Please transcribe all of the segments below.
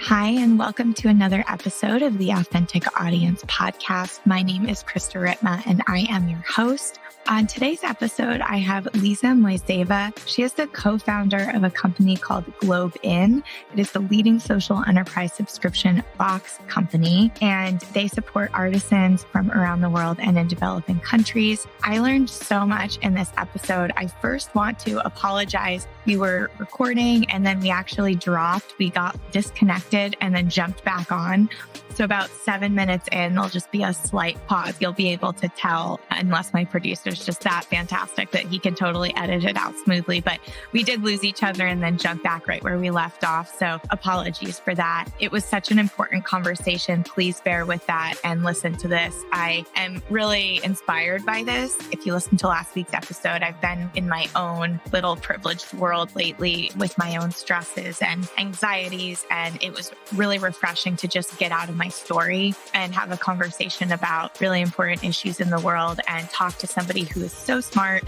Hi, and welcome to another episode of the Authentic Audience podcast. My name is Krista Ritma, and I am your host. On today's episode, I have Liza Moiseeva. She is the co-founder of a company called GlobeIn. It is the leading social enterprise subscription box company, and they support artisans from around the world and in developing countries. I learned so much in this episode. I first want to apologize. We were recording and then we actually dropped. We got disconnected and then jumped back on. So about 7 minutes in, there'll just be a slight pause. You'll be able to tell, unless my producer's just that fantastic that he can totally edit it out smoothly. But we did lose each other and then jump back right where we left off. So apologies for that. It was such an important conversation. Please bear with that and listen to this. I am really inspired by this. If you listen to last week's episode, I've been in my own little privileged world lately with my own stresses and anxieties. And it was really refreshing to just get out of my story and have a conversation about really important issues in the world and talk to somebody who is so smart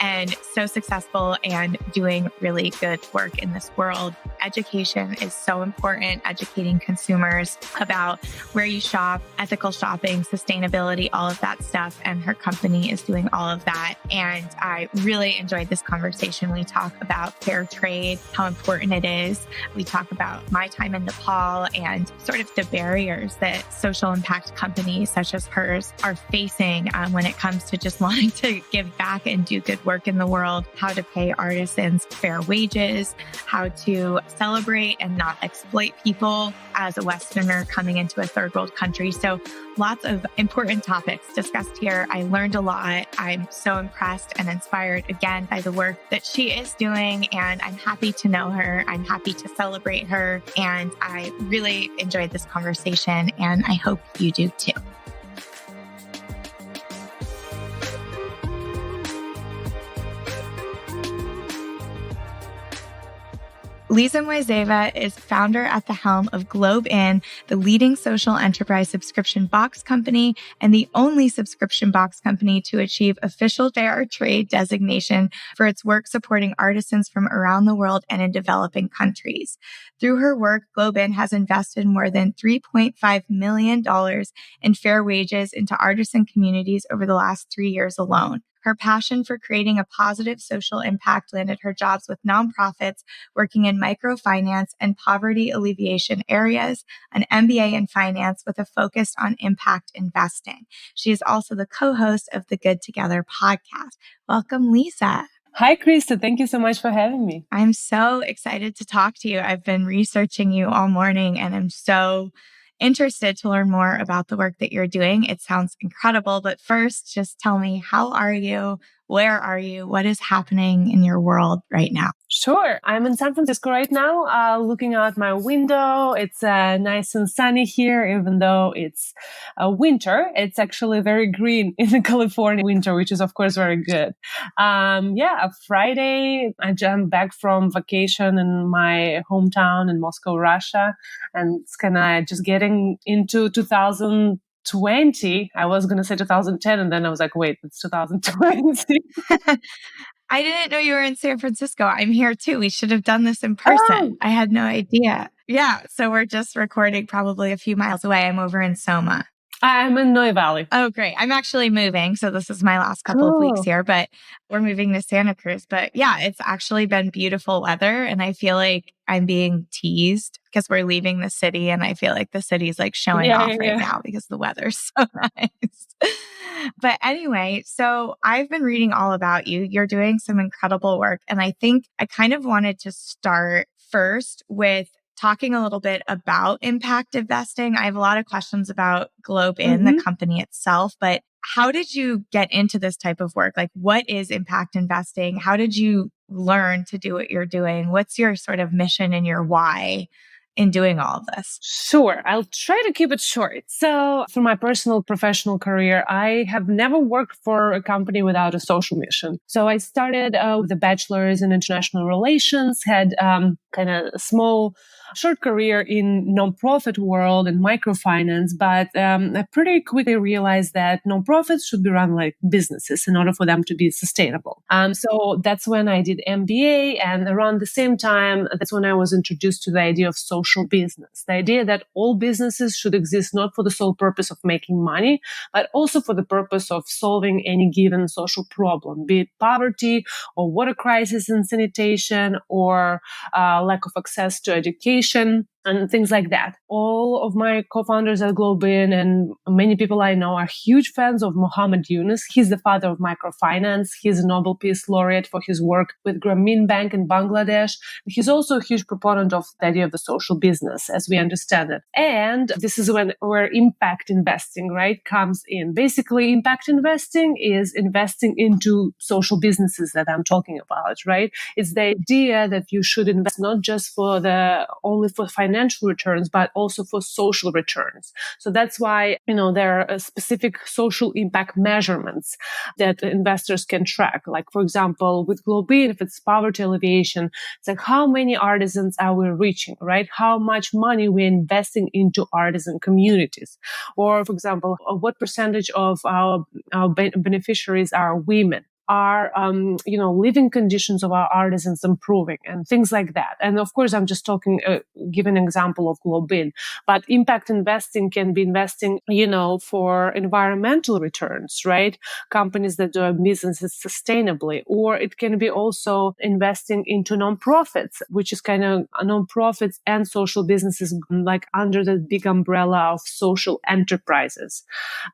and so successful and doing really good work in this world. Education is so important, educating consumers about where you shop, ethical shopping, sustainability, all of that stuff. And her company is doing all of that. And I really enjoyed this conversation. We talk about fair trade, how important it is. We talk about my time in Nepal and sort of the barriers that social impact companies such as hers are facing when it comes to just wanting to give back and do good work in the world, how to pay artisans fair wages, how to celebrate and not exploit people as a Westerner coming into a third world country. So lots of important topics discussed here. I learned a lot. I'm so impressed and inspired again by the work that she is doing. And I'm happy to know her. I'm happy to celebrate her. And I really enjoyed this conversation. And I hope you do too. Liza Moiseeva is founder at the helm of GlobeIn, the leading social enterprise subscription box company and the only subscription box company to achieve official fair trade designation for its work supporting artisans from around the world and in developing countries. Through her work, GlobeIn has invested more than $3.5 million in fair wages into artisan communities over the last 3 years alone. Her passion for creating a positive social impact landed her jobs with nonprofits working in microfinance and poverty alleviation areas, an MBA in finance with a focus on impact investing. She is also the co-host of the Good Together podcast. Welcome, Liza. Hi, Krista. Thank you so much for having me. I'm so excited to talk to you. I've been researching you all morning and I'm so interested to learn more about the work that you're doing. It sounds incredible, but first, just tell me, how are you? Where are you? What is happening in your world right now? Sure. I'm in San Francisco right now, looking out my window. It's nice and sunny here, even though it's winter. It's actually very green in the California winter, which is, of course, very good. Friday, I jumped back from vacation in my hometown in Moscow, Russia, and it's kind of just getting into 2020. I was going to say 2010, and then I was like, wait, it's 2020. I didn't know you were in San Francisco. I'm here too. We should have done this in person. Oh. I had no idea. Yeah. So we're just recording probably a few miles away. I'm over in Soma. I'm in Noe Valley. Oh, great. I'm actually moving. So this is my last couple of weeks here, but we're moving to Santa Cruz. But yeah, it's actually been beautiful weather. And I feel like I'm being teased because we're leaving the city. And I feel like the city's like showing off right now because the weather's so nice. But anyway, so I've been reading all about you. You're doing some incredible work. And I think I kind of wanted to start first with talking a little bit about impact investing. I have a lot of questions about GlobeIn, the company itself, but how did you get into this type of work? Like, what is impact investing? How did you learn to do what you're doing? What's your sort of mission and your why in doing all of this? Sure. I'll try to keep it short. So for my personal professional career, I have never worked for a company without a social mission. So I started with a bachelor's in international relations, had kind of a small short career in nonprofit world and microfinance, but I pretty quickly realized that nonprofits should be run like businesses in order for them to be sustainable. So that's when I did MBA, and around the same time, that's when I was introduced to the idea of social social business. The idea that all businesses should exist not for the sole purpose of making money, but also for the purpose of solving any given social problem, be it poverty or water crisis and sanitation or lack of access to education and things like that. All of my co-founders at GlobeIn and many people I know are huge fans of Muhammad Yunus. He's the father of microfinance. He's a Nobel Peace Laureate for his work with Grameen Bank in Bangladesh. He's also a huge proponent of the idea of the social business as we understand it. And this is where impact investing, right, comes in. Basically, impact investing is investing into social businesses that I'm talking about, right? It's the idea that you should invest not just only for financial returns, but also for social returns. So that's why, there are specific social impact measurements that investors can track. Like, for example, with GlobeIn, if it's poverty alleviation, it's like how many artisans are we reaching, right? How much money we're investing into artisan communities. Or, for example, what percentage of our beneficiaries are women? Are, living conditions of our artisans improving and things like that. And of course, I'm just give an example of GlobeIn, but impact investing can be investing, for environmental returns, right? Companies that do businesses sustainably, or it can be also investing into nonprofits, which is kind of nonprofits and social businesses, like under the big umbrella of social enterprises.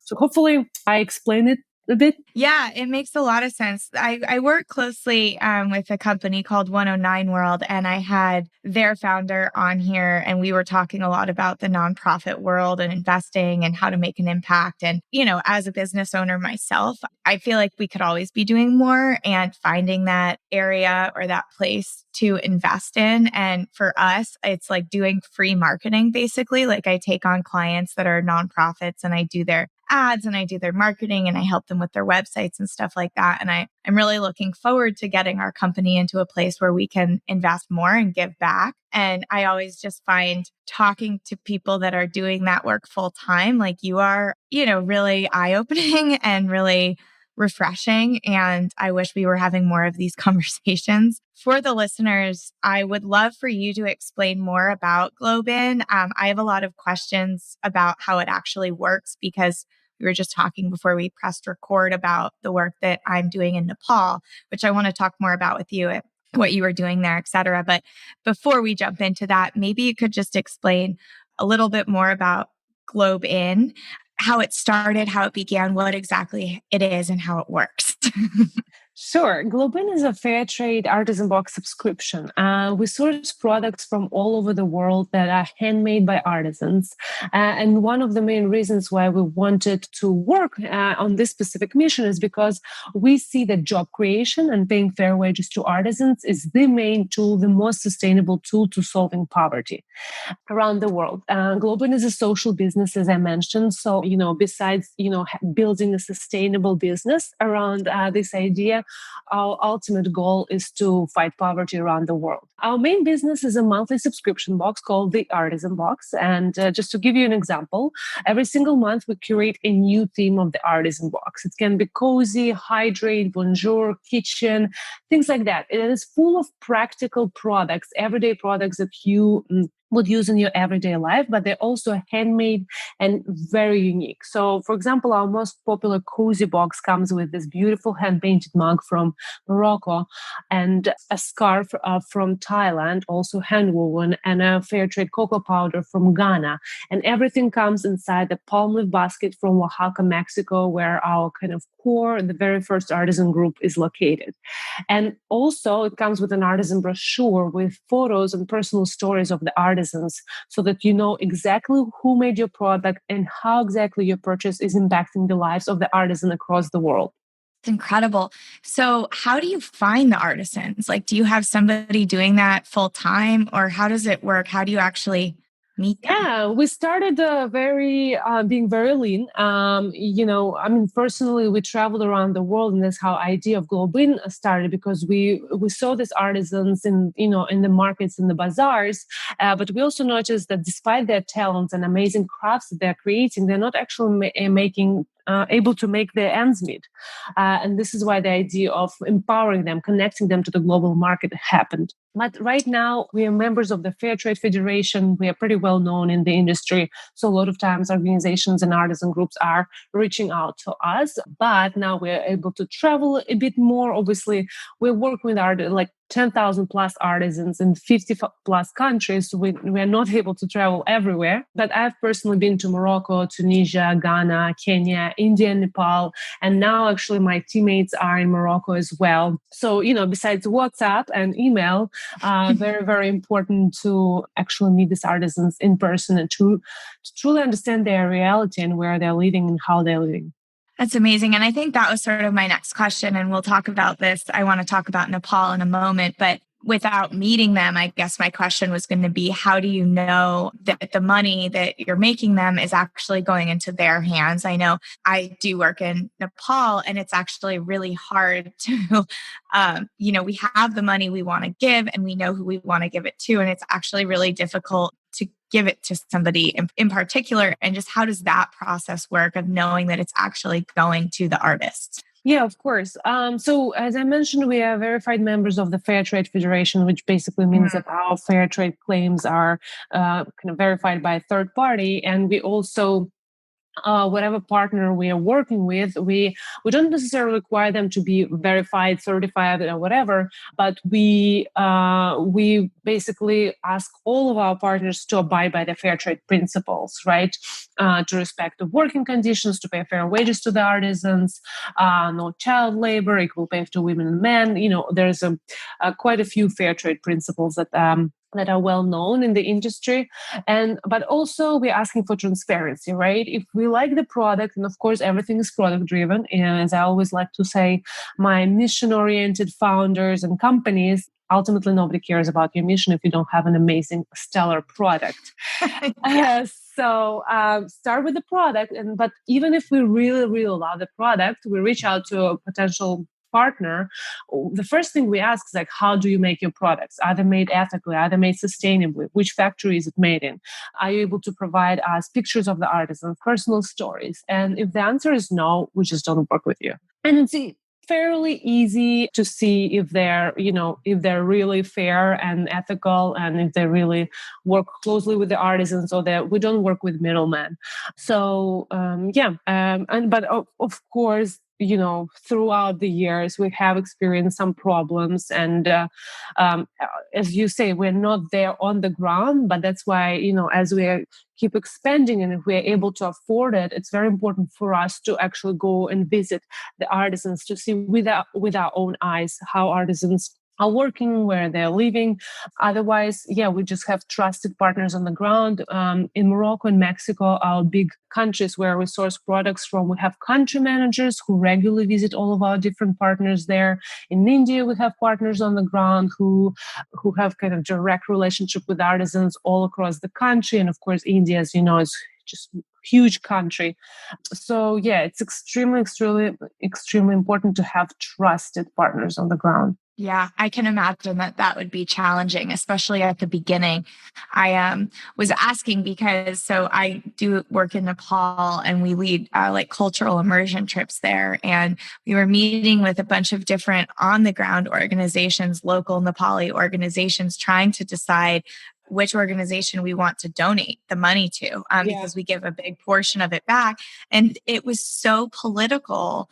So hopefully I explained it a bit. Yeah, it makes a lot of sense. I work closely with a company called 109 World, and I had their founder on here, and we were talking a lot about the nonprofit world and investing and how to make an impact. And, as a business owner myself, I feel like we could always be doing more and finding that area or that place to invest in. And for us, it's like doing free marketing, basically. Like I take on clients that are nonprofits and I do their ads and I do their marketing and I help them with their websites and stuff like that. And I'm really looking forward to getting our company into a place where we can invest more and give back. And I always just find talking to people that are doing that work full time, like you are, really eye-opening and really refreshing. And I wish we were having more of these conversations. For the listeners, I would love for you to explain more about GlobeIn. I have a lot of questions about how it actually works because we were just talking before we pressed record about the work that I'm doing in Nepal, which I want to talk more about with you, what you were doing there, et cetera. But before we jump into that, maybe you could just explain a little bit more about GlobeIn, how it started, how it began, what exactly it is, and how it works. Sure. GlobeIn is a fair trade artisan box subscription. We source products from all over the world that are handmade by artisans. And one of the main reasons why we wanted to work on this specific mission is because we see that job creation and paying fair wages to artisans is the main tool, the most sustainable tool to solving poverty around the world. GlobeIn is a social business, as I mentioned. So, besides, building a sustainable business around this idea, our ultimate goal is to fight poverty around the world. Our main business is a monthly subscription box called the Artisan Box. And just to give you an example, every single month we curate a new theme of the Artisan Box. It can be cozy, hydrate, bonjour, kitchen, things like that. It is full of practical products, everyday products that you would use in your everyday life, but they're also handmade and very unique. So, for example, our most popular cozy box comes with this beautiful hand-painted mug from Morocco and a scarf from Thailand, also hand-woven, and a fair trade cocoa powder from Ghana. And everything comes inside the palm leaf basket from Oaxaca, Mexico, where our kind of core, the very first artisan group is located. And also it comes with an artisan brochure with photos and personal stories of the artisans so that you know exactly who made your product and how exactly your purchase is impacting the lives of the artisan across the world. It's incredible. So how do you find the artisans? Like, do you have somebody doing that full time or how does it work? How do you actually meet them? Yeah, we started being very lean. Personally, we traveled around the world, and that's how idea of GlobeIn started because we saw these artisans in the markets, in the bazaars, but we also noticed that despite their talents and amazing crafts that they're creating, they're not actually able to make their ends meet. And this is why the idea of empowering them, connecting them to the global market happened. But right now, we are members of the Fair Trade Federation. We are pretty well known in the industry. So a lot of times organizations and artisan groups are reaching out to us. But now we're able to travel a bit more. Obviously, we work with like 10,000 plus artisans in 50 plus countries. We are not able to travel everywhere. But I've personally been to Morocco, Tunisia, Ghana, Kenya, India, Nepal. And now actually my teammates are in Morocco as well. So, besides WhatsApp and email, very, very important to actually meet these artisans in person and to truly understand their reality and where they're living and how they're living. That's amazing. And I think that was sort of my next question. And we'll talk about this. I want to talk about Nepal in a moment. But without meeting them, I guess my question was going to be, how do you know that the money that you're making them is actually going into their hands? I know I do work in Nepal, and it's actually really hard to, we have the money we want to give and we know who we want to give it to. And it's actually really difficult to give it to somebody in particular. And just how does that process work of knowing that it's actually going to the artists? Yeah, of course. So as I mentioned, we are verified members of the Fair Trade Federation, which basically means that our fair trade claims are kind of verified by a third party. And we also whatever partner we are working with, we don't necessarily require them to be verified, certified, or whatever, but we basically ask all of our partners to abide by the fair trade principles, right? To respect the working conditions, to pay fair wages to the artisans, no child labor, equal pay to women and men. There's quite a few fair trade principles that are well known in the industry. But also we're asking for transparency, right? If we like the product, and of course everything is product driven, and as I always like to say, my mission oriented founders and companies, ultimately nobody cares about your mission if you don't have an amazing, stellar product. So start with the product, but even if we really, really love the product, we reach out to a potential partner. The first thing we ask is like, how do you make your products? Are they made ethically? Are they made sustainably? Which factory is it made in? Are you able to provide us pictures of the artisans, personal stories? And if the answer is no, we just don't work with you. And it's fairly easy to see if they're really fair and ethical, and if they really work closely with the artisans, or that we don't work with middlemen. So but of course, throughout the years, we have experienced some problems. And as you say, we're not there on the ground, but that's why, as we keep expanding and if we're able to afford it, it's very important for us to actually go and visit the artisans to see with our own eyes how artisans are working, where they're living. Otherwise, we just have trusted partners on the ground. In Morocco and Mexico, our big countries where we source products from, we have country managers who regularly visit all of our different partners there. In India, we have partners on the ground who have kind of direct relationship with artisans all across the country. And of course, India, as you know, is just huge country. So it's extremely, extremely, extremely important to have trusted partners on the ground. Yeah, I can imagine that would be challenging, especially at the beginning. I was asking because I do work in Nepal, and we lead like cultural immersion trips there. And we were meeting with a bunch of different on the ground organizations, local Nepali organizations, trying to decide which organization we want to donate the money to, because we give a big portion of it back. And it was so political.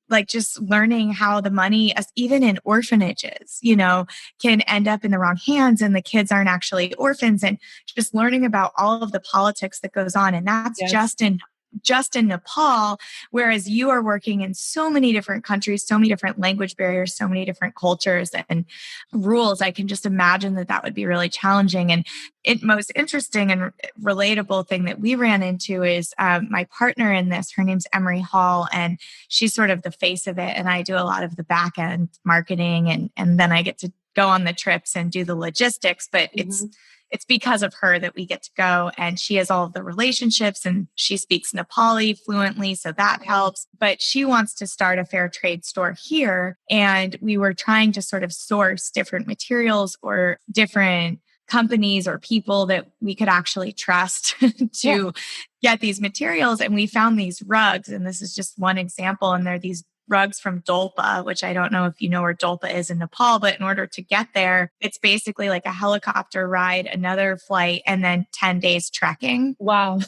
Like just learning how the money, even in orphanages, can end up in the wrong hands, and the kids aren't actually orphans, and just learning about all of the politics that goes on. And that's just in Nepal, whereas you are working in so many different countries, so many different language barriers, so many different cultures and rules. I can just imagine that would be really challenging. And most interesting and relatable thing that we ran into is my partner in this, her name's Emery Hall, and she's sort of the face of it. And I do a lot of the back end marketing, and then I get to go on the trips and do the logistics, but it's because of her that we get to go, and she has all of the relationships, and she speaks Nepali fluently, so that helps. But she wants to start a fair trade store here, and we were trying to sort of source different materials or different companies or people that we could actually trust to get these materials. And we found these rugs, and this is just one example, and they're these rugs from Dolpa, which I don't know if you know where Dolpa is in Nepal, but in order to get there, it's basically like a helicopter ride, another flight, and then 10 days trekking. Wow.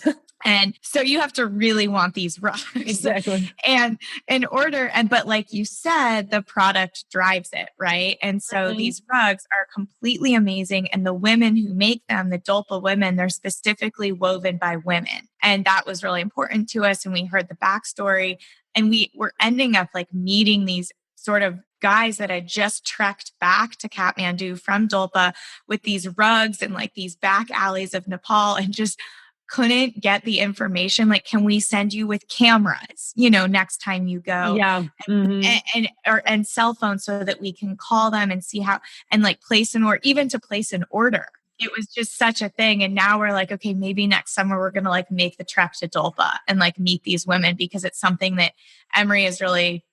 And so you have to really want these rugs. Exactly. And but like you said, the product drives it, right? And so these rugs are completely amazing. And the women who make them, the Dolpa women, they're specifically woven by women. And that was really important to us. And we heard the backstory, and we were ending up like meeting these sort of guys that had just trekked back to Kathmandu from Dolpa with these rugs and like these back alleys of Nepal, and just couldn't get the information. Like, can we send you with cameras, next time you go? Yeah. And cell phones, so that we can call them and see how, and like place an order, even to place an order. It was just such a thing. And now we're like, okay, maybe next summer we're going to like make the trek to Dolpa and like meet these women, because it's something that Emery is really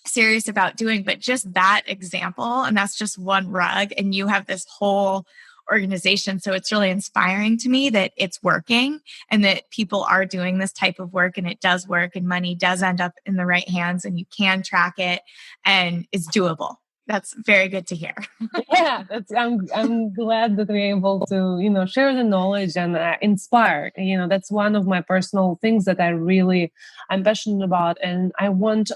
serious about doing. But just that example, and that's just one rug, and you have this whole organization. So it's really inspiring to me that it's working, and that people are doing this type of work, and it does work, and money does end up in the right hands, and you can track it, and it's doable. That's very good to hear. Yeah, I'm glad that we're able to, share the knowledge and inspire. That's one of my personal things that I'm passionate about. And I want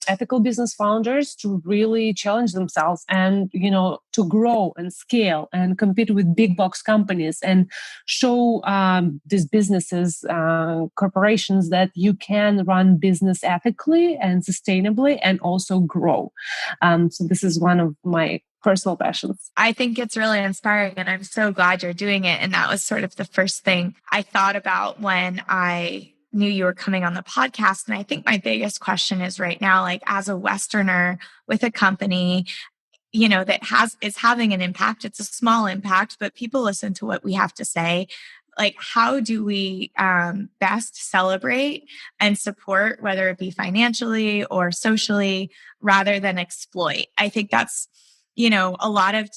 ethical business founders to really challenge themselves and, to grow and scale and compete with big box companies, and show these businesses, corporations, that you can run business ethically and sustainably and also grow. So this is one of my personal passions. I think it's really inspiring, and I'm so glad you're doing it. And that was sort of the first thing I thought about when I knew you were coming on the podcast. And I think my biggest question is right now, like as a Westerner with a company, that is having an impact. It's a small impact, but people listen to what we have to say. Like, how do we best celebrate and support, whether it be financially or socially, rather than exploit? I think that's, a lot of,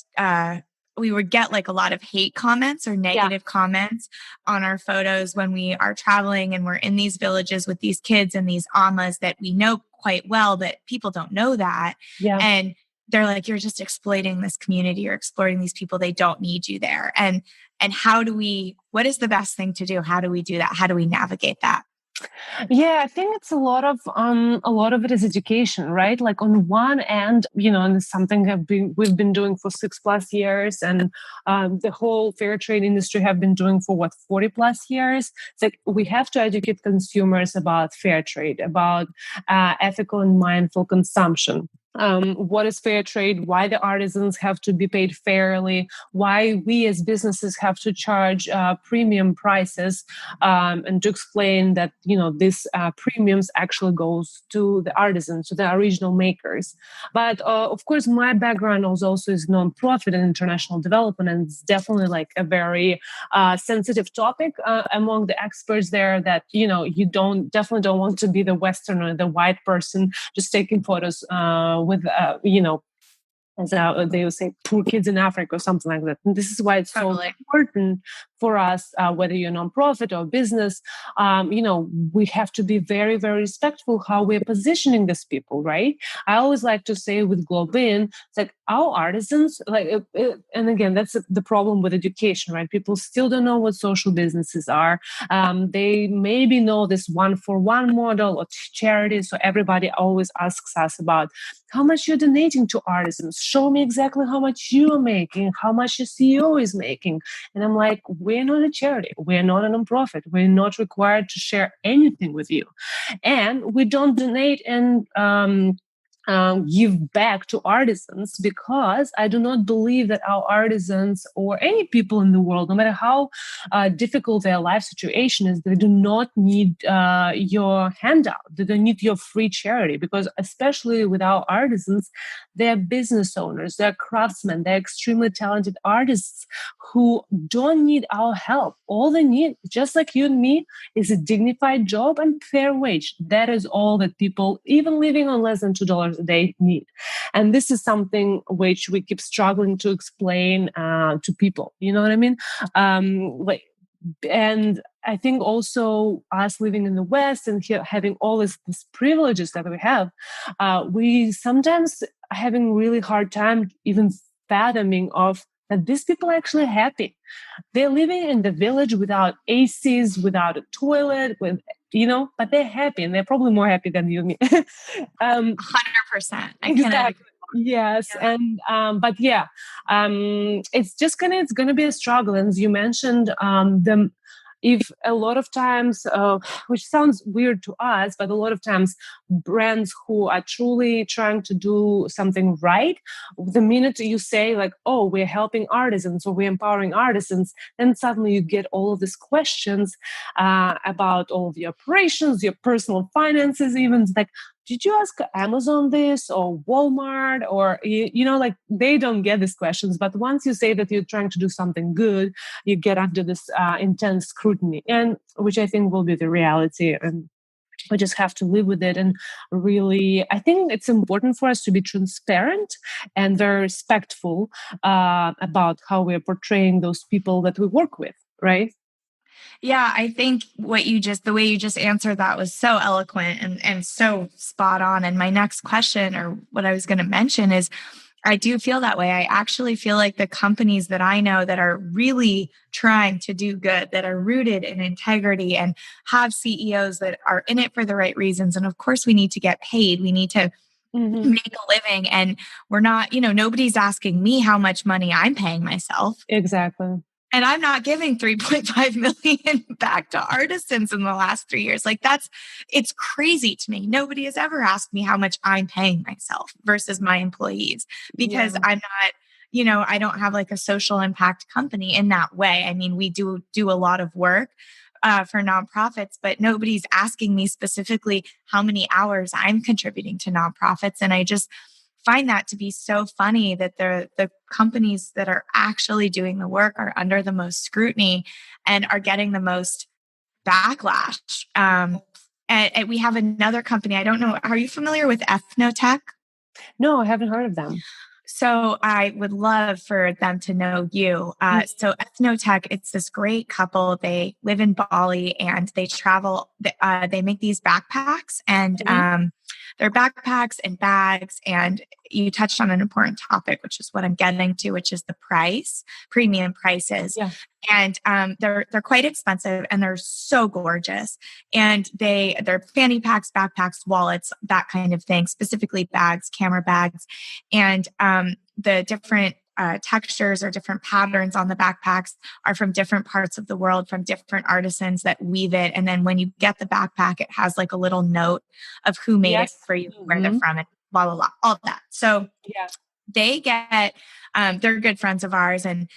we would get like a lot of hate comments or negative comments on our photos when we are traveling and we're in these villages with these kids and these amas that we know quite well, but people don't know that. Yeah. And they're like, you're just exploiting this community or exploiting these people. They don't need you there. And what is the best thing to do? How do we do that? How do we navigate that? Yeah, I think it's a lot of it is education, right? Like on one end, and it's something we've been doing for 6+ years, and the whole fair trade industry have been doing for 40+ years. It's like we have to educate consumers about fair trade, about ethical and mindful consumption. What is fair trade, why the artisans have to be paid fairly, why we as businesses have to charge premium prices, and to explain that, this premiums actually goes to the artisans, to the original makers. But of course, my background also is nonprofit and international development, and it's definitely like a very sensitive topic among the experts there, that, you definitely don't want to be the Westerner, the white person just taking photos with as they would say, poor kids in Africa or something like that. And this is why it's so important for us, whether you're a nonprofit or business, we have to be very, very respectful how we're positioning these people, right? I always like to say with GlobeIn, it's like our artisans, and again, that's the problem with education, right? People still don't know what social businesses are. They maybe know this 1-for-1 model or charity. So everybody always asks us about how much you're donating to artisans. Show me exactly how much you are making, how much your CEO is making. And I'm like, we're not a charity. We're not a nonprofit. We're not required to share anything with you. And we don't donate and give back to artisans, because I do not believe that our artisans or any people in the world, no matter how difficult their life situation is, they do not need your handout. They don't need your free charity, because especially with our artisans, they're business owners, they're craftsmen, they're extremely talented artists who don't need our help. All they need, just like you and me, is a dignified job and fair wage. That is all that people, even living on less than $2 a day, need. And this is something which we keep struggling to explain to people. You know what I mean? And I think also us living in the West and having all these privileges that we have, we sometimes are having really hard time even fathoming of that these people are actually happy. They're living in the village without ACs, without a toilet, but they're happy, and they're probably more happy than you and me. 100%. I cannot Exactly. agree. Yes. Yeah. And but yeah, it's gonna be a struggle. And as you mentioned, if a lot of times, which sounds weird to us, but a lot of times brands who are truly trying to do something right, the minute you say like, oh, we're helping artisans or we're empowering artisans, then suddenly you get all of these questions about all of your operations, your personal finances, even like, did you ask Amazon this or Walmart or, like they don't get these questions. But once you say that you're trying to do something good, you get under this intense scrutiny, and which I think will be the reality. And we just have to live with it. And really, I think it's important for us to be transparent and very respectful about how we're portraying those people that we work with, right? Yeah, I think the way you just answered that was so eloquent and so spot on. And my next question, or what I was going to mention, is I do feel that way. I actually feel like the companies that I know that are really trying to do good, that are rooted in integrity and have CEOs that are in it for the right reasons. And of course, we need to get paid. We need to make a living. And we're not, nobody's asking me how much money I'm paying myself. Exactly. And I'm not giving 3.5 million back to artisans in the last 3 years. Like it's crazy to me. Nobody has ever asked me how much I'm paying myself versus my employees, because I'm not, I don't have like a social impact company in that way. I mean, we do a lot of work for nonprofits, but nobody's asking me specifically how many hours I'm contributing to nonprofits. And I just find that to be so funny that the companies that are actually doing the work are under the most scrutiny and are getting the most backlash. And we have another company. I don't know. Are you familiar with Ethnotech? No, I haven't heard of them. So I would love for them to know you. So Ethnotech, it's this great couple. They live in Bali and they travel. They make these backpacks, and they're backpacks and bags. And you touched on an important topic, which is what I'm getting to, which is the premium prices. Yeah. And they're quite expensive, and they're so gorgeous. And they're fanny packs, backpacks, wallets, that kind of thing, specifically bags, camera bags. And the different textures or different patterns on the backpacks are from different parts of the world, from different artisans that weave it. And then when you get the backpack, it has like a little note of who made it for you, where they're from, and blah, blah, blah, all that. So they get, they're good friends of ours, and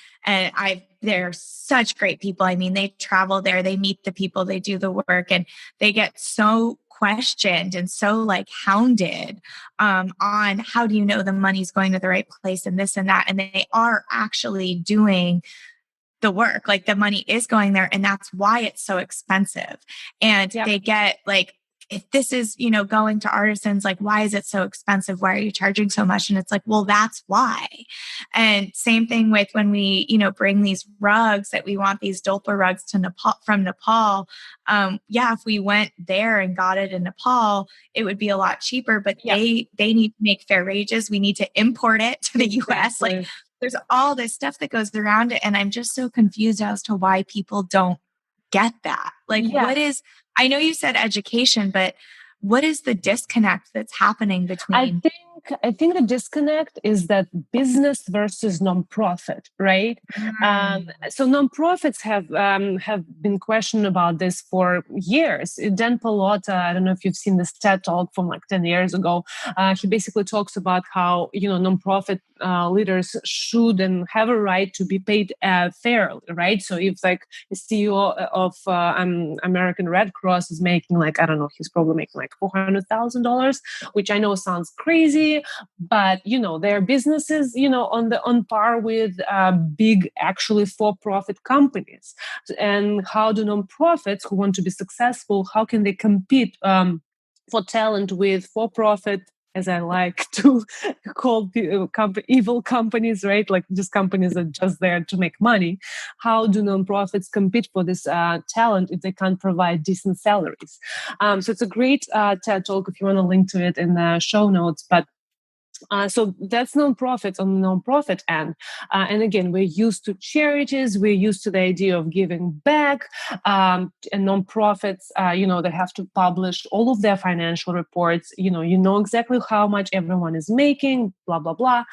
they're such great people. I mean, they travel there, they meet the people, they do the work, and they get so questioned and so like hounded on how do you know the money's going to the right place and this and that. And they are actually doing the work. Like the money is going there, and that's why it's so expensive. And they get like, if this is, going to artisans, like, why is it so expensive? Why are you charging so much? And it's like, well, that's why. And same thing with when we, bring these rugs, that we want these Dolpa rugs from Nepal. If we went there and got it in Nepal, it would be a lot cheaper, but they need to make fair wages. We need to import it to the US. Like there's all this stuff that goes around it. And I'm just so confused as to why people don't get that. Like I know you said education, but what is the disconnect that's happening between? I think the disconnect is that business versus nonprofit, right? So nonprofits have been questioned about this for years. Dan Pallotta, I don't know if you've seen this TED talk from like 10 years ago. He basically talks about how nonprofit leaders should and have a right to be paid fairly, right? So if like the CEO of American Red Cross is making like, I don't know, he's probably making like $400,000, which I know sounds crazy, but their businesses on par with big actually for-profit companies. And how do nonprofits who want to be successful, how can they compete for talent with for-profit as I like to call evil companies, right? Like just companies that are just there to make money. How do nonprofits compete for this talent if they can't provide decent salaries? So it's a great TED Talk if you want to link to it in the show notes. But so that's nonprofits on the nonprofit end. And again, we're used to charities. We're used to the idea of giving back. And nonprofits, they have to publish all of their financial reports. You know exactly how much everyone is making, blah, blah, blah.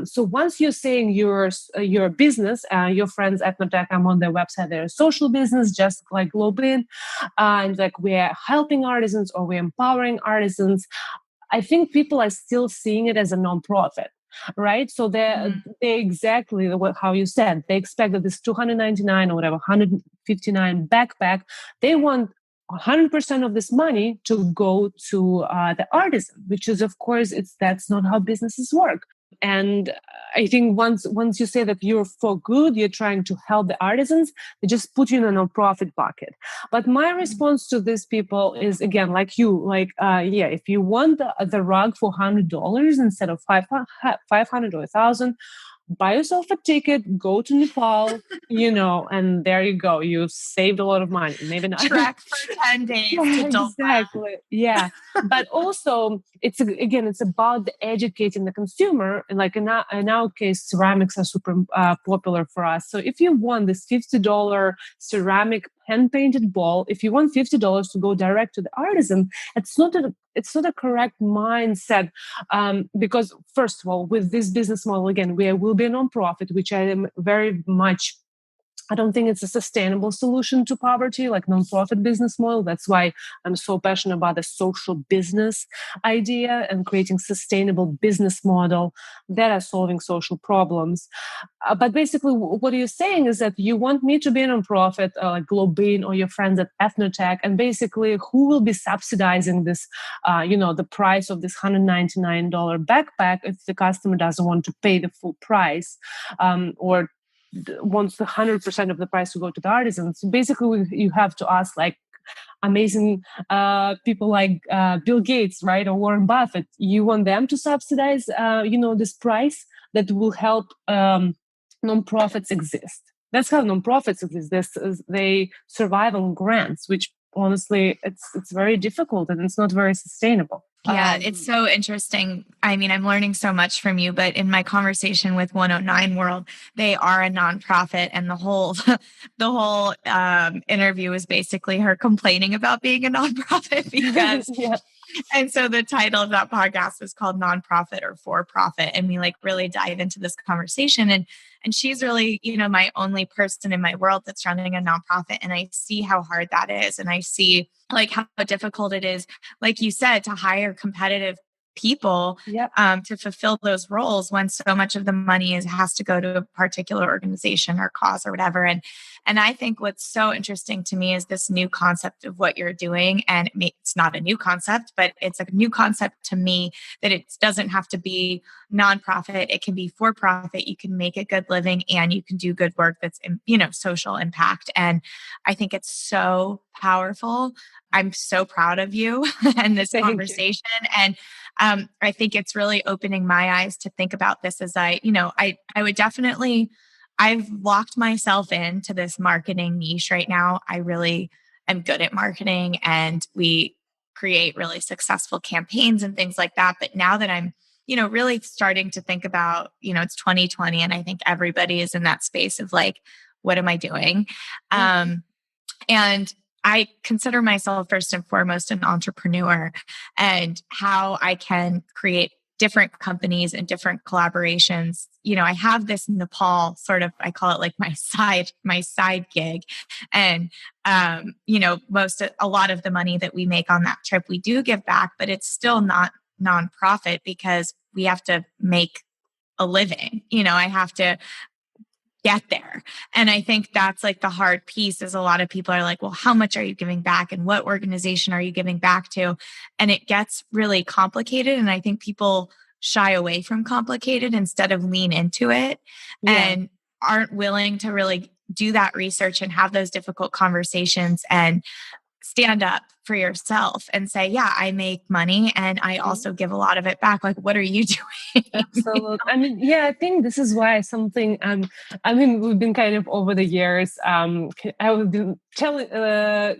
So once you're saying you're a business, your friends at Ethnotech, I'm on their website, they're a social business, just like GlobeIn. And like we're helping artisans or we're empowering artisans. I think people are still seeing it as a nonprofit, right? So they exactly how you said, they expect that this 299 or whatever, 159 backpack, they want 100% of this money to go to the artisan, which is, of course, that's not how businesses work. And I think once you say that you're for good, you're trying to help the artisans, they just put you in a nonprofit bucket. But my response to these people is, again, like you, if you want the rug for $100 instead of 500 or 1,000, buy yourself a ticket, go to Nepal, and there you go. You've saved a lot of money. Maybe not. Trek for 10 days to exactly. Yeah. But also, it's about educating the consumer. And like in our case, ceramics are super popular for us. So if you want this $50 ceramic hand-painted ball, if you want $50 to go direct to the artisan, it's not a correct mindset. Because first of all, with this business model, again, we will be a nonprofit, which I am very much, I don't think it's a sustainable solution to poverty, like nonprofit business model. That's why I'm so passionate about the social business idea and creating sustainable business model that are solving social problems. But basically, what you're saying is that you want me to be a nonprofit, like GlobeIn or your friends at Ethnotech, and basically, who will be subsidizing this, the price of this $199 backpack if the customer doesn't want to pay the full price, or wants the 100% of the price to go to the artisans. So basically, you have to ask like amazing people like Bill Gates, right, or Warren Buffett. You want them to subsidize, this price that will help nonprofits exist. That's how nonprofits exist. They survive on grants, which honestly, it's very difficult and it's not very sustainable. Yeah, it's so interesting. I mean, I'm learning so much from you, but in my conversation with 109 World, they are a nonprofit, and the whole interview was basically her complaining about being a nonprofit because. Yeah. And so the title of that podcast is called Nonprofit or For Profit. And we like really dive into this conversation. And she's really, my only person in my world that's running a nonprofit. And I see how hard that is. And I see like how difficult it is, like you said, to hire competitive people to fulfill those roles when so much of the money has to go to a particular organization or cause or whatever. And I think what's so interesting to me is this new concept of what you're doing. And it's not a new concept, but it's a new concept to me that it doesn't have to be nonprofit. It can be for profit. You can make a good living and you can do good work that's, social impact. And I think it's so powerful. I'm so proud of you and this conversation. And I think it's really opening my eyes to think about this as I would definitely, I've locked myself into this marketing niche right now. I really am good at marketing and we create really successful campaigns and things like that. But now that I'm, really starting to think about, it's 2020 and I think everybody is in that space of like, what am I doing? And I consider myself first and foremost an entrepreneur, and how I can create different companies and different collaborations. I have this Nepal sort of, I call it like my side gig. And, a lot of the money that we make on that trip, we do give back, but it's still not nonprofit because we have to make a living. I have to get there. And I think that's like the hard piece is a lot of people are like, well, how much are you giving back? And what organization are you giving back to? And it gets really complicated. And I think people shy away from complicated instead of lean into it and aren't willing to really do that research and have those difficult conversations. And stand up for yourself and say, yeah, I make money and I also give a lot of it back. Like, what are you doing? Absolutely. I mean, yeah, I think this is why something, I mean, we've been kind of over the years, I've been kind of a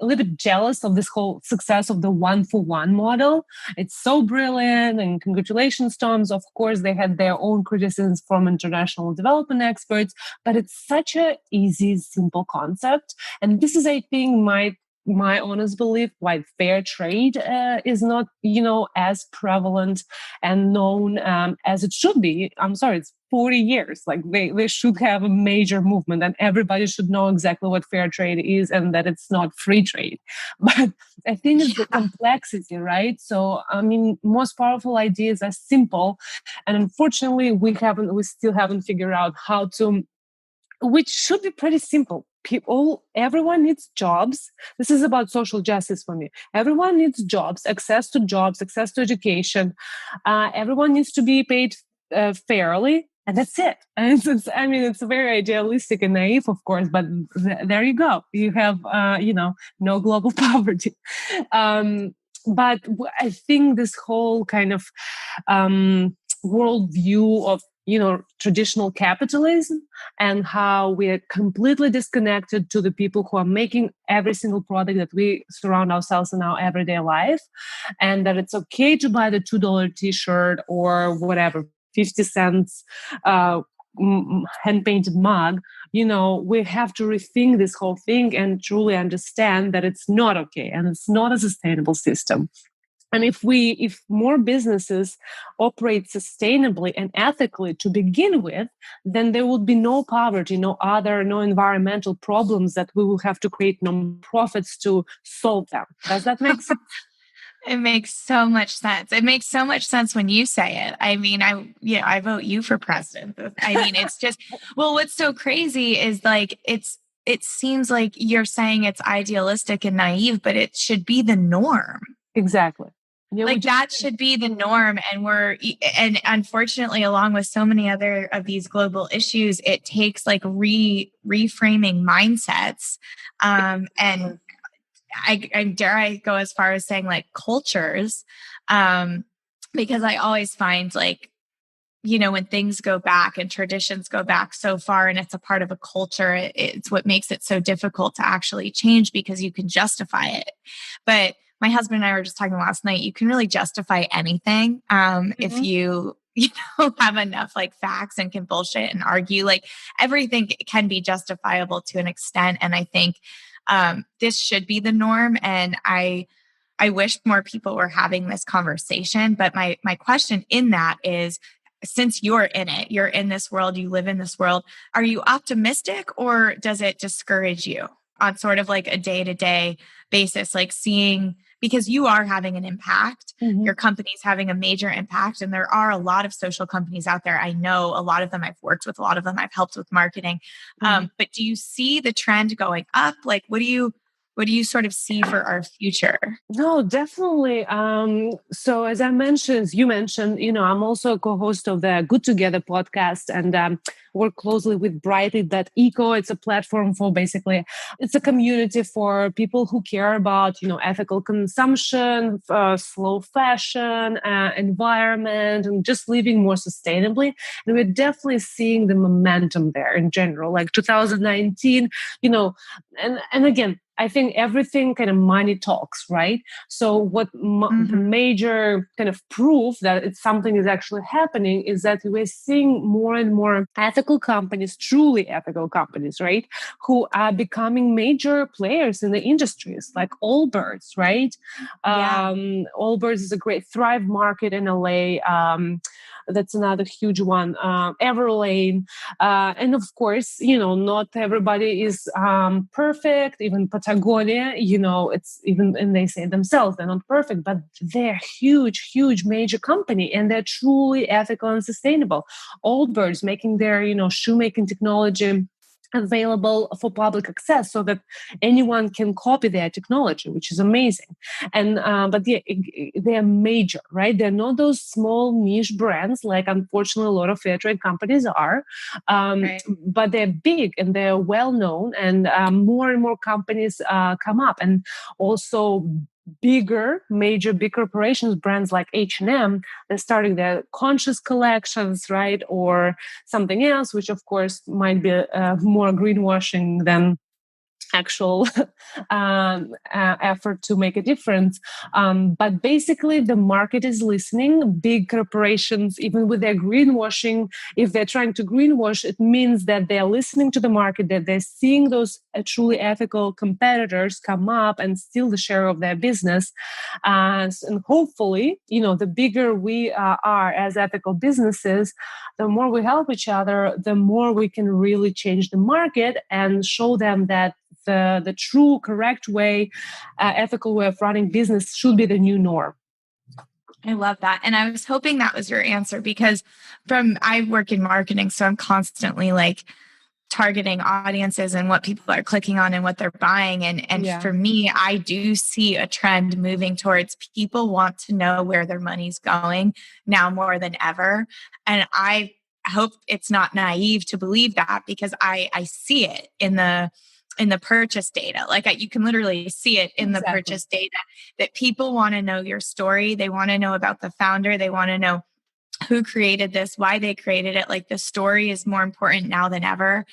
little bit jealous of this whole success of the 1-for-1 model. It's so brilliant, and congratulations, Toms. Of course, they had their own criticisms from international development experts, but it's such a easy, simple concept. And this is, I think, my honest belief why fair trade is not, as prevalent and known as it should be. I'm sorry, it's 40 years. Like they should have a major movement, and everybody should know exactly what fair trade is and that it's not free trade. But I think it's the complexity, right? So, I mean, most powerful ideas are simple, and unfortunately, we still haven't figured out how to, which should be pretty simple. Everyone needs jobs. This is about social justice for me. Everyone needs jobs, access to education. Everyone needs to be paid fairly, and that's it. And it's very idealistic and naive, of course, but there you go. You have, no global poverty. But I think this whole kind of worldview of traditional capitalism and how we are completely disconnected to the people who are making every single product that we surround ourselves in our everyday life, and that it's okay to buy the $2 t-shirt or whatever, 50 cents hand-painted mug. We have to rethink this whole thing and truly understand that it's not okay and it's not a sustainable system. And if more businesses operate sustainably and ethically to begin with, then there would be no poverty, no environmental problems that we will have to create non-profits to solve them. Does that make sense? It makes so much sense. It makes so much sense when you say it. I mean, I vote you for president. I mean, it's just, well, what's so crazy is like, it seems like you're saying it's idealistic and naive, but it should be the norm. Exactly. Yeah, like that should be the norm. And unfortunately, along with so many other of these global issues, it takes like reframing mindsets. And I dare I go as far as saying like cultures, because I always find like, when things go back and traditions go back so far and it's a part of a culture, it's what makes it so difficult to actually change because you can justify it. But my husband and I were just talking last night, you can really justify anything if you have enough like facts and can bullshit and argue. Like everything can be justifiable to an extent. And I think this should be the norm. And I wish more people were having this conversation. But my question in that is, since you're in it, you're in this world, you live in this world, are you optimistic or does it discourage you on sort of like a day-to-day basis, like seeing, because you are having an impact, your company's having a major impact, and there are a lot of social companies out there. I know a lot of them I've worked with, a lot of them I've helped with marketing. But do you see the trend going up? Like, what do you sort of see for our future? No, definitely. So as you mentioned, I'm also a co-host of the Good Together podcast and work closely with Brightly.eco. It's a platform for it's a community for people who care about, ethical consumption, slow fashion, environment, and just living more sustainably. And we're definitely seeing the momentum there in general, like 2019, and again, I think everything kind of money talks, right? So what the major kind of proof that it's something is actually happening is that we're seeing more and more ethical companies, truly ethical companies, right? Who are becoming major players in the industries like Allbirds, right? Yeah. Allbirds is a great Thrive Market in LA. That's another huge one. Everlane. And of course, not everybody is perfect. Even Patagonia, it's even, and they say themselves, they're not perfect, but they're huge, huge major company and they're truly ethical and sustainable. Allbirds making their, shoemaking technology available for public access so that anyone can copy their technology, which is amazing. And but they're major, right? They're not those small niche brands like unfortunately a lot of fair trade companies are, Right. but they're big and they're well known, and more and more companies come up, and also major big corporations, brands like H&M, they're starting their conscious collections, right? Or something else, which of course might be more greenwashing than actual effort to make a difference. But basically, the market is listening. Big corporations, even with their greenwashing, if they're trying to greenwash, it means that they're listening to the market, that they're seeing those truly ethical competitors come up and steal the share of their business. And hopefully, the bigger we are as ethical businesses, the more we help each other, the more we can really change the market and show them that the true, correct way, ethical way of running business should be the new norm. I love that. And I was hoping that was your answer because I work in marketing, so I'm constantly like targeting audiences and what people are clicking on and what they're buying. And for me, I do see a trend moving towards people want to know where their money's going now more than ever. And I hope it's not naive to believe that because I see it in the purchase data. Like you can literally see it in the purchase data that people want to know your story. They want to know about the founder. They want to know who created this, why they created it. Like the story is more important now than ever.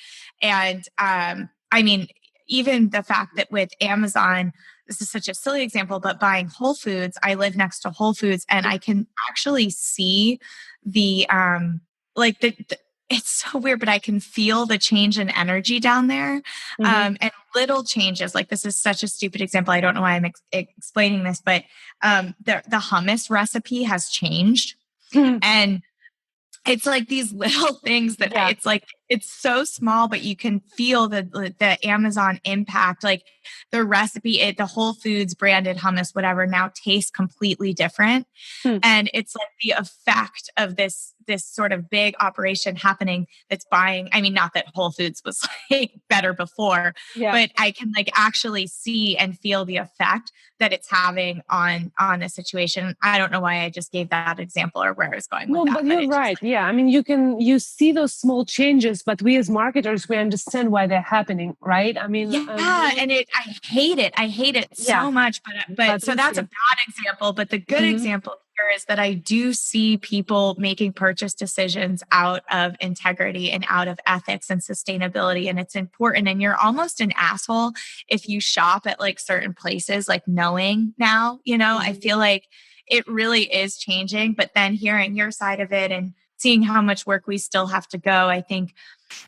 And I mean, even the fact that with Amazon, this is such a silly example, but buying Whole Foods, I live next to Whole Foods and I can actually see the it's so weird, but I can feel the change in energy down there. And little changes, like this is such a stupid example. I don't know why I'm explaining this, but the hummus recipe has changed. And it's like these little things that it's like, it's so small, but you can feel the Amazon impact, like the recipe, the Whole Foods branded hummus, whatever, now tastes completely different. And it's like the effect of this sort of big operation happening that's buying. I mean, not that Whole Foods was like better before, but I can like actually see and feel the effect that it's having on a situation. I don't know why I just gave that example or where I was going with that. But you're right. I mean, you see those small changes, but we as marketers, we understand why they're happening, right? I mean, and I hate it. I hate it so much, but so that's a bad example. But the good example here is that I do see people making purchase decisions out of integrity and out of ethics and sustainability. And it's important. And you're almost an asshole if you shop at like certain places, like knowing now, I feel like it really is changing. But then hearing your side of it and seeing how much work we still have to go, I think,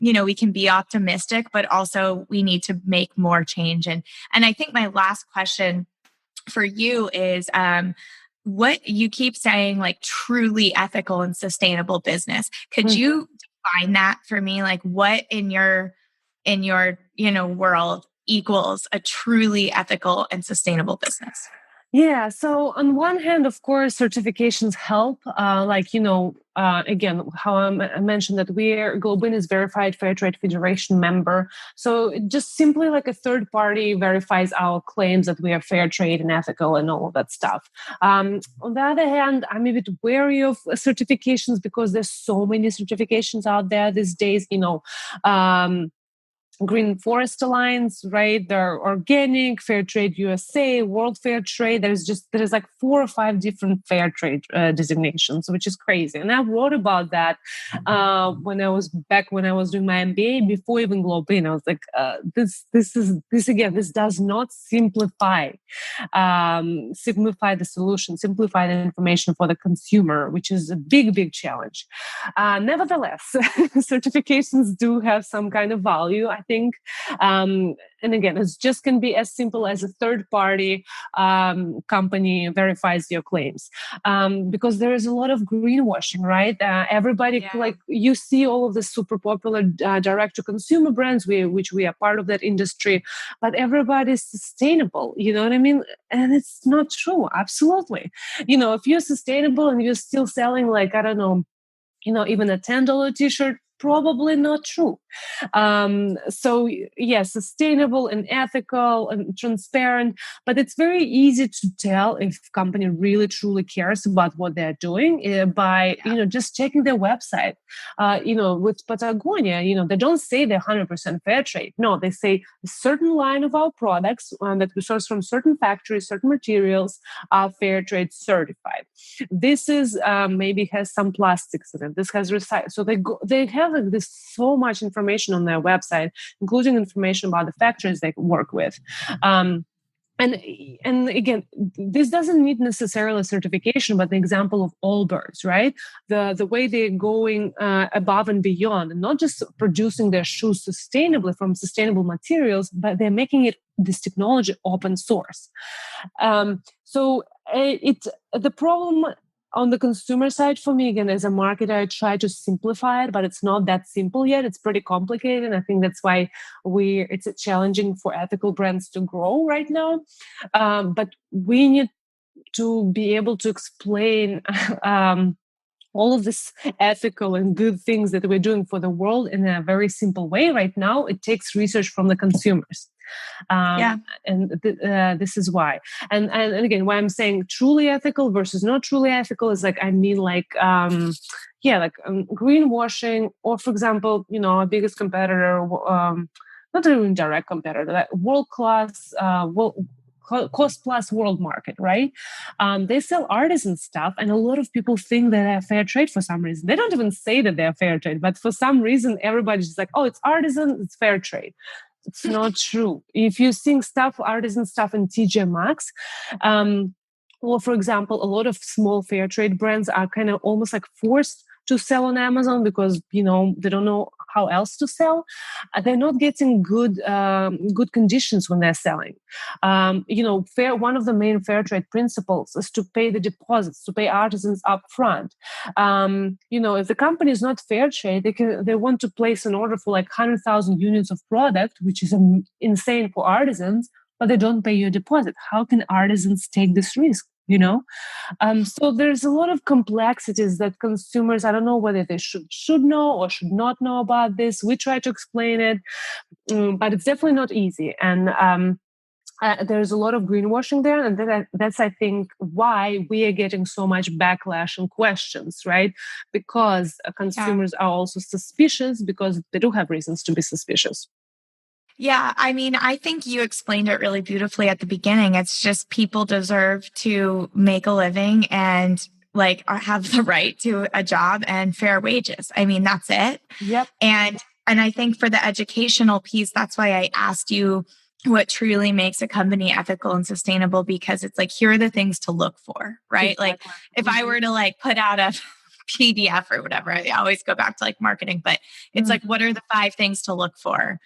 we can be optimistic, but also we need to make more change. And I think my last question for you is, what you keep saying, like truly ethical and sustainable business. Could you define that for me? Like what in your world equals a truly ethical and sustainable business? Yeah. So on one hand, of course, certifications help. Again, how I mentioned that GlobeIn is verified Fair Trade Federation member. So just simply like a third party verifies our claims that we are fair trade and ethical and all of that stuff. On the other hand, I'm a bit wary of certifications because there's so many certifications out there these days. Green Forest Alliance, right? There are organic, Fair Trade USA, World Fair Trade. There's like 4 or 5 different fair trade designations, which is crazy. And I wrote about that when I was doing my MBA before even GlobeIn. I was like, this does not simplify the solution, simplify the information for the consumer, which is a big, big challenge. Nevertheless, certifications do have some kind of value, I think. And again, it just can be as simple as a third party company verifies your claims. Because there is a lot of greenwashing, right? Everybody, like you see all of the super popular direct to consumer brands, which we are part of that industry, but everybody's sustainable, you know what I mean? And it's not true. Absolutely. If you're sustainable and you're still selling like, I don't know, even a $10 t-shirt, probably not true. So yeah, sustainable and ethical and transparent, but it's very easy to tell if company really truly cares about what they're doing by, just checking their website. With Patagonia, they don't say they're 100% fair trade. No, they say a certain line of our products that we source from certain factories, certain materials are fair trade certified. This is maybe has some plastics in it. This has recycled. So they have like this so much information on their website, including information about the factories they work with. And again, this doesn't need necessarily certification, but the example of Allbirds, right? The way they're going above and beyond, and not just producing their shoes sustainably from sustainable materials, but they're making this technology open source. So the problem on the consumer side for me, again, as a marketer, I try to simplify it, but it's not that simple yet. It's pretty complicated. And I think that's why it's challenging for ethical brands to grow right now. But we need to be able to explain all of this ethical and good things that we're doing for the world in a very simple way. Right now, it takes research from the consumers. And this is why. And again, why I'm saying truly ethical versus not truly ethical is greenwashing, or for example, our biggest competitor, not even direct competitor, like world-class, cost plus world market, right? They sell artisan stuff, and a lot of people think that they're fair trade for some reason. They don't even say that they're fair trade, but for some reason, everybody's just like, oh, it's artisan, it's fair trade. It's not true. If you see artisan stuff in TJ Maxx, or for example, a lot of small fair trade brands are kind of almost like forced to sell on Amazon because, they don't know how else to sell. They're not getting good conditions when they're selling. One of the main fair trade principles is to pay the deposits, to pay artisans up front. If the company is not fair trade, they want to place an order for like 100,000 units of product, which is insane for artisans, but they don't pay you a deposit. How can artisans take this risk? So there's a lot of complexities that consumers, I don't know whether they should know or should not know about this. We try to explain it, but it's definitely not easy. And there's a lot of greenwashing there. And that's, I think, why we are getting so much backlash and questions, right? Because consumers are also suspicious because they do have reasons to be suspicious. Yeah, I mean, I think you explained it really beautifully at the beginning. It's just people deserve to make a living and have the right to a job and fair wages. I mean, that's it. Yep. And I think for the educational piece, that's why I asked you what truly makes a company ethical and sustainable, because it's like, here are the things to look for, right? Exactly. Like if I were to put out a PDF or whatever, I always go back to marketing, but it's like, what are the 5 things to look for?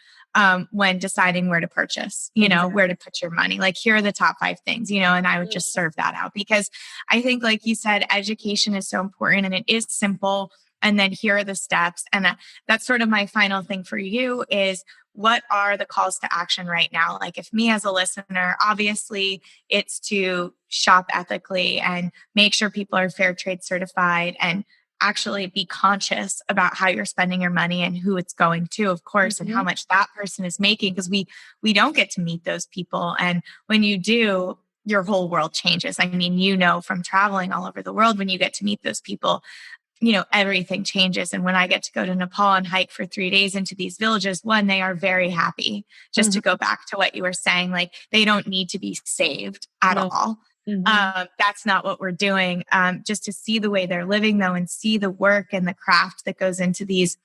When deciding where to purchase, where to put your money, here are the top 5 things, and I would just serve that out, because I think, like you said, education is so important and it is simple. And then here are the steps. And that's sort of my final thing for you is, what are the calls to action right now? If me as a listener, obviously it's to shop ethically and make sure people are fair trade certified and actually be conscious about how you're spending your money and who it's going to, of course, and how much that person is making, because we don't get to meet those people. And when you do, your whole world changes. I mean, from traveling all over the world, when you get to meet those people, everything changes. And when I get to go to Nepal and hike for 3 days into these villages, one, they are very happy. Just to go back to what you were saying, they don't need to be saved at all. That's not what we're doing. Just to see the way they're living, though, and see the work and the craft that goes into these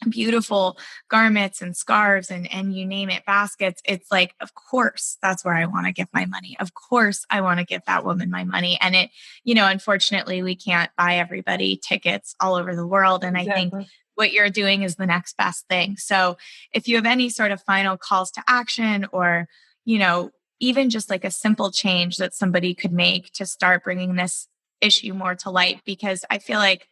beautiful garments and scarves and you name it, baskets. It's like, of course, that's where I want to give my money. Of course, I want to give that woman my money. And it, unfortunately, we can't buy everybody tickets all over the world. And exactly. I think what you're doing is the next best thing. So if you have any sort of final calls to action or, even just a simple change that somebody could make to start bringing this issue more to light, because I feel like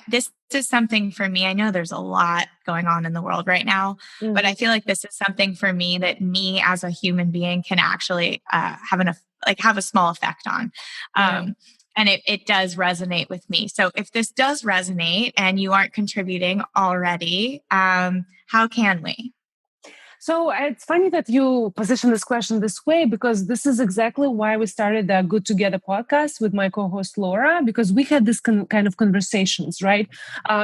this is something for me. I know there's a lot going on in the world right now, but I feel like this is something for me that me as a human being can actually have a small effect on. And it does resonate with me. So if this does resonate and you aren't contributing already, how can we? So it's funny that you position this question this way, because this is exactly why we started the Good Together podcast with my co-host Laura, because we had this kind of conversations, right?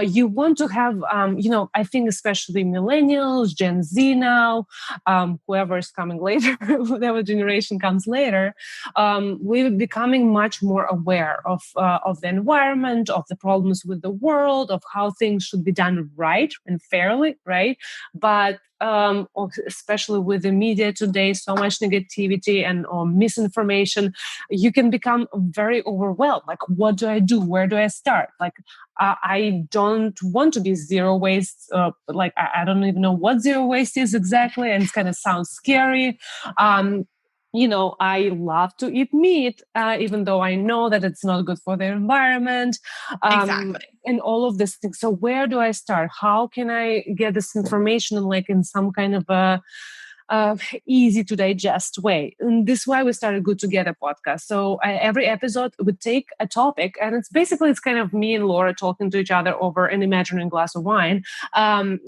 You want to have, I think especially millennials, Gen Z now, whoever is coming later, whatever generation comes later, we're becoming much more aware of the environment, of the problems with the world, of how things should be done right and fairly, right? But especially with the media today, so much negativity and misinformation, you can become very overwhelmed. Like, what do I do? Where do I start? Like, I don't want to be zero waste. I don't even know what zero waste is exactly, and it kind of sounds scary. I love to eat meat, even though I know that it's not good for the environment. Exactly. And all of these things. So where do I start? How can I get this information in some kind of a easy to digest way? And this is why we started Good Together podcast. So every episode would take a topic, and it's kind of me and Laura talking to each other over an imaginary glass of wine. Okay,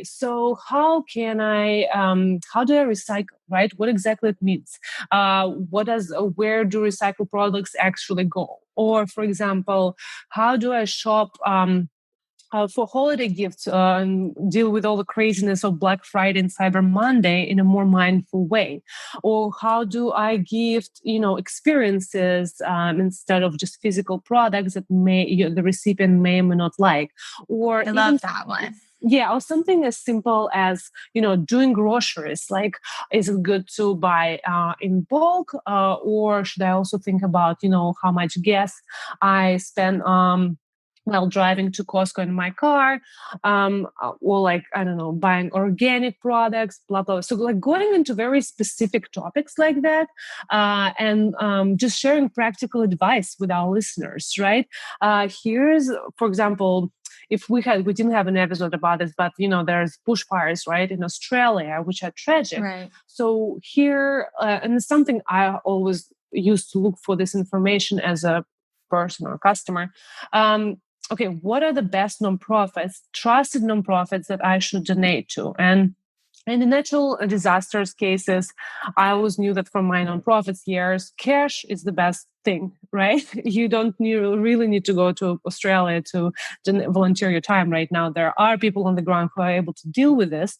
so how can how do I recycle? Right? What exactly it means? Where do recycled products actually go? Or, for example, how do I shop for holiday gifts and deal with all the craziness of Black Friday and Cyber Monday in a more mindful way? Or how do I gift, experiences instead of just physical products that the recipient may or may not like? Or I love that one. Yeah, or something as simple as, doing groceries. Like, is it good to buy in bulk, or should I also think about, how much gas I spend while driving to Costco in my car, or I don't know, buying organic products, blah, blah. So going into very specific topics like that, and just sharing practical advice with our listeners, right? Here's, for example, if we didn't have an episode about this, but there's bushfires, right, in Australia, which are tragic. Right. So here, and it's something I always used to look for this information as a person or customer. Okay, what are the best nonprofits, trusted nonprofits that I should donate to? And in the natural disasters cases, I always knew that from my nonprofits years, cash is the best thing, right? You don't really need to go to Australia to volunteer your time right now. There are people on the ground who are able to deal with this.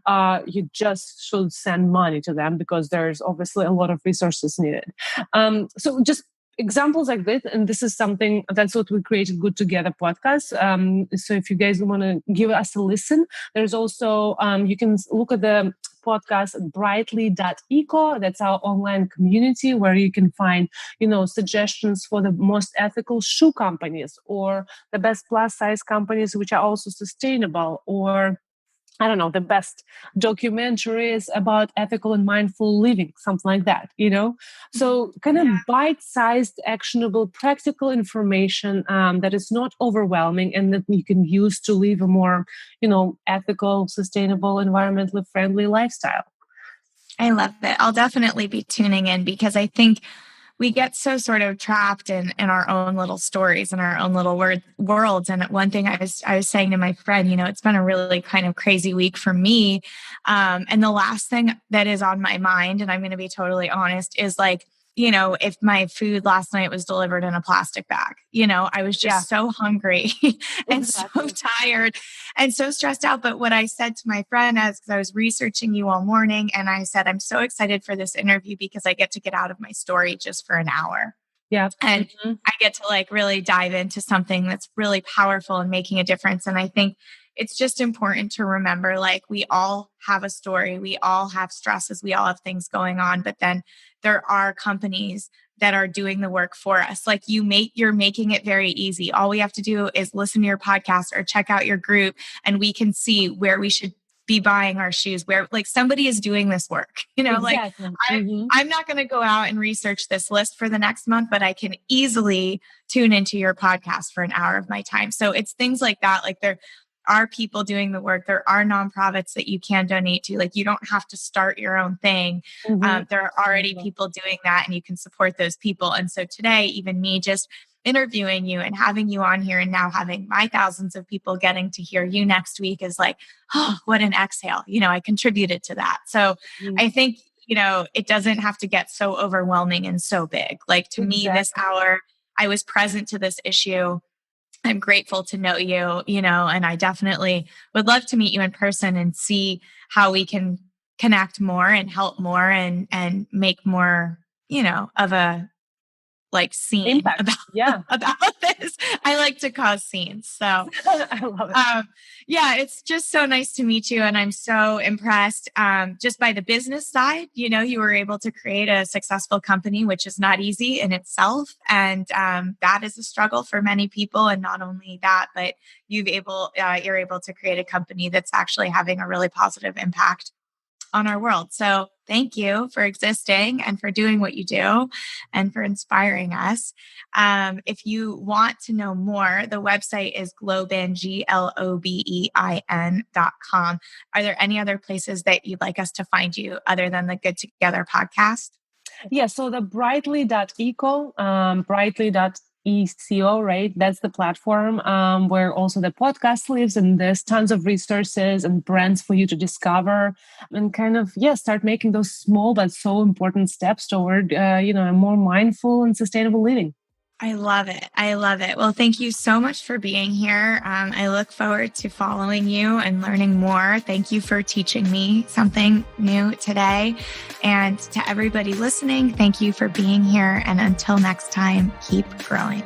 You just should send money to them, because there's obviously a lot of resources needed. So just examples like this, and this is something that's what we created Good Together podcast. So if you guys want to give us a listen, there's also you can look at the podcast brightly.eco. That's our online community where you can find suggestions for the most ethical shoe companies, or the best plus size companies which are also sustainable, or I don't know, the best documentaries about ethical and mindful living, something like that, So kind of bite-sized, actionable, practical information that is not overwhelming and that you can use to live a more, ethical, sustainable, environmentally friendly lifestyle. I love it. I'll definitely be tuning in, because I think we get so sort of trapped in our own little stories and our own little worlds. And one thing I was saying to my friend, it's been a really kind of crazy week for me. And the last thing that is on my mind, and I'm going to be totally honest, is if my food last night was delivered in a plastic bag, I was just so hungry and so tired and so stressed out. But what I said to my friend, because I was researching you all morning, and I said, I'm so excited for this interview because I get to get out of my story just for an hour. Yeah. And I get to really dive into something that's really powerful and making a difference. And I think it's just important to remember, we all have a story, we all have stresses, we all have things going on, but then there are companies that are doing the work for us. You're making it very easy. All we have to do is listen to your podcast or check out your group, and we can see where we should be buying our shoes, where somebody is doing this work, Exactly. I'm not going to go out and research this list for the next month, but I can easily tune into your podcast for an hour of my time. So it's things like that. are people doing the work. There are nonprofits that you can donate to. Like, you don't have to start your own thing. There are already people doing that, and you can support those people. And so today, even me just interviewing you and having you on here, and now having my thousands of people getting to hear you next week is like, oh, what an exhale. I contributed to that. So I think, it doesn't have to get so overwhelming and so big. Like, to me, this hour, I was present to this issue. I'm grateful to know you, and I definitely would love to meet you in person and see how we can connect more and help more and make more, of a scene impact. about this. I like to cause scenes. So I love it. It's just so nice to meet you. And I'm so impressed just by the business side. You were able to create a successful company, which is not easy in itself. And that is a struggle for many people. And not only that, but you're able to create a company that's actually having a really positive impact on our world. So thank you for existing and for doing what you do and for inspiring us. If you want to know more, the website is GlobeIn, GLOBEIN.com. Are there any other places that you'd like us to find you other than the Good Together podcast? Yeah, so the brightly.eco, brightly.eco, right? That's the platform where also the podcast lives, and there's tons of resources and brands for you to discover and kind of, start making those small but so important steps toward, a more mindful and sustainable living. I love it. I love it. Well, thank you so much for being here. I look forward to following you and learning more. Thank you for teaching me something new today. And to everybody listening, thank you for being here. And until next time, keep growing.